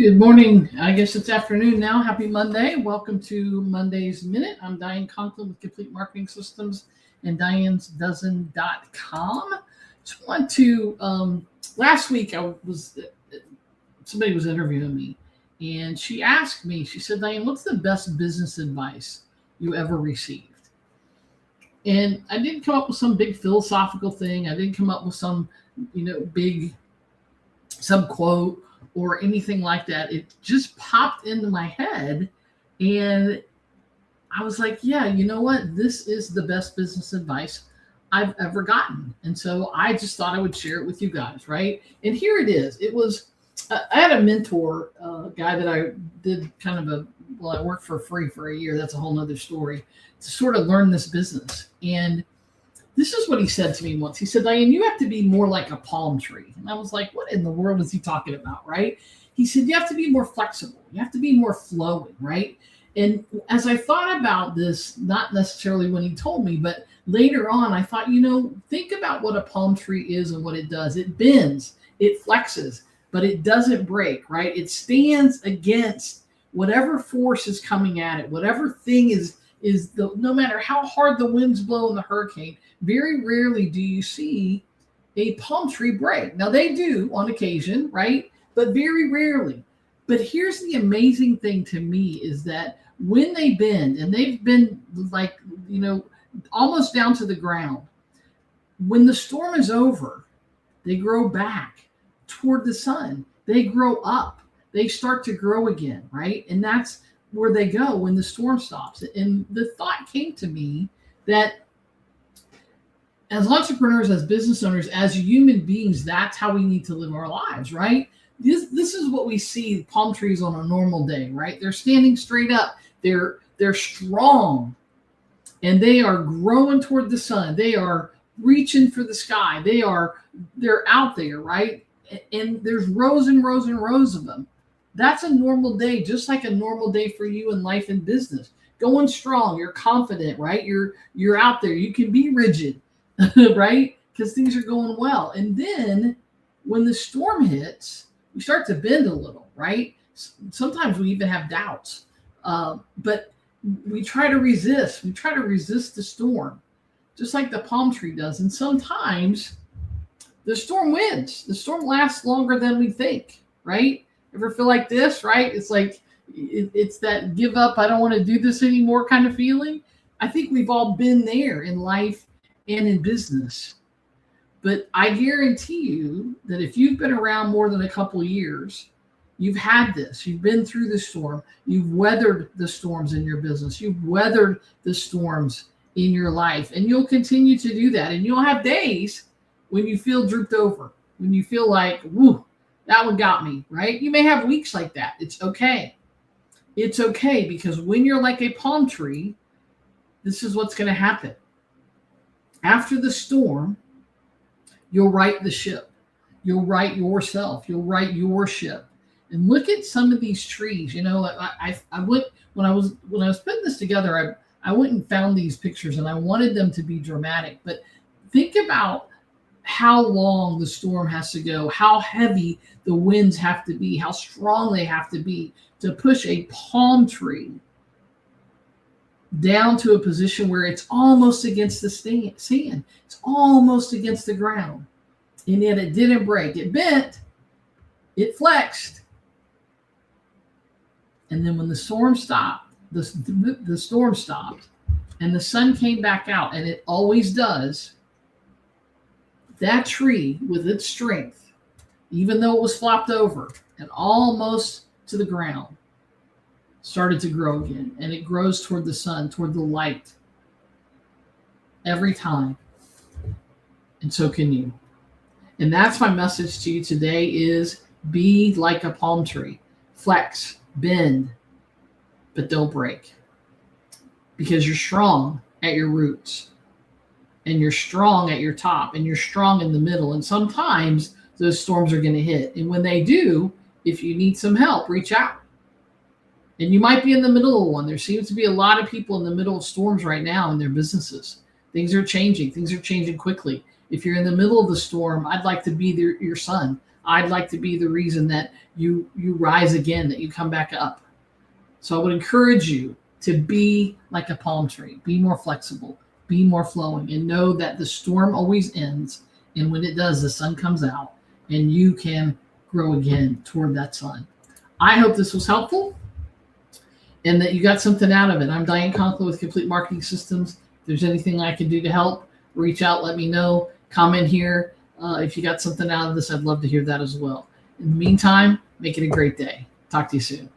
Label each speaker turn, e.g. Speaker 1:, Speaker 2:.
Speaker 1: Good morning. I guess it's afternoon now. Happy Monday. Welcome to Monday's Minute. I'm Diane Conklin with Complete Marketing Systems and Diane'sDozen.com. Just want to, last week somebody was interviewing me and she asked me, she said, Diane, what's the best business advice you ever received? And I didn't come up with some big philosophical thing. I didn't come up with some, some quote or anything like that. It just popped into my head and I was like, yeah, you know what? This is the best business advice I've ever gotten. And so I just thought I would share it with you guys, right? And here it is. I had a mentor, guy that I did I worked for free for a year. That's a whole nother story, to sort of learn this business. And this is what he said to me once. He said, Diane, you have to be more like a palm tree. And I was like, what in the world is he talking about, right? He said, you have to be more flexible. You have to be more flowing, right? And as I thought about this, not necessarily when he told me, but later on, I thought, think about what a palm tree is and what it does. It bends, it flexes, but it doesn't break, right? It stands against whatever force is coming at it, whatever thing no matter how hard the winds blow in the hurricane. Very rarely do you see a palm tree break. Now they do on occasion, right? But very rarely. But here's the amazing thing to me is that when they bend, and they've been almost down to the ground, when the storm is over, they grow back toward the sun. They grow up. They start to grow again, right? And that's where they go when the storm stops. And the thought came to me that as entrepreneurs, as business owners, as human beings, that's how we need to live our lives, right? This is what we see palm trees on a normal day, right? They're standing straight up. They're strong, and they are growing toward the sun. They are reaching for the sky. They're out there, right? And there's rows and rows and rows of them. That's a normal day, just like a normal day for you in life and business. Going strong, you're confident, right? You're out there. You can be rigid, right? Because things are going well. And then when the storm hits, we start to bend a little, right? Sometimes we even have doubts, but we try to resist. We try to resist the storm, just like the palm tree does. And sometimes the storm wins. The storm lasts longer than we think, right? Ever feel like this, right? It's like, it's that give up, I don't want to do this anymore kind of feeling. I think we've all been there in life and in business. But I guarantee you that if you've been around more than a couple of years, you've had this. You've been through the storm. You've weathered the storms in your business. You've weathered the storms in your life. And you'll continue to do that. And you'll have days when you feel drooped over, when you feel like, whoo, that one got me, right? You may have weeks like that. It's okay. It's okay, because when you're like a palm tree, this is what's going to happen. After the storm, you'll right the ship. You'll right yourself. You'll right your ship. And look at some of these trees. I went when I was putting this together. I went and found these pictures, and I wanted them to be dramatic. But think about how long the storm has to go, how heavy the winds have to be, how strong they have to be to push a palm tree down to a position where it's almost against the sand. It's almost against the ground. And yet it didn't break. It bent. It flexed. And then when the storm stopped, the storm stopped, and the sun came back out, and it always does, that tree, with its strength, even though it was flopped over and almost to the ground, started to grow again. And it grows toward the sun, toward the light, every time. And so can you. And that's my message to you today is be like a palm tree. Flex, bend, but don't break. Because you're strong at your roots. And you're strong at your top, and you're strong in the middle. And sometimes those storms are going to hit. And when they do, if you need some help, reach out. And you might be in the middle of one. There seems to be a lot of people in the middle of storms right now in their businesses. Things are changing. Things are changing quickly. If you're in the middle of the storm, I'd like to be your son. I'd like to be the reason that you rise again, that you come back up. So I would encourage you to be like a palm tree, be more flexible, be more flowing, and know that the storm always ends. And when it does, the sun comes out and you can grow again toward that sun. I hope this was helpful and that you got something out of it. I'm Diane Conklin with Complete Marketing Systems. If there's anything I can do to help, reach out, let me know, comment here. If you got something out of this, I'd love to hear that as well. In the meantime, make it a great day. Talk to you soon.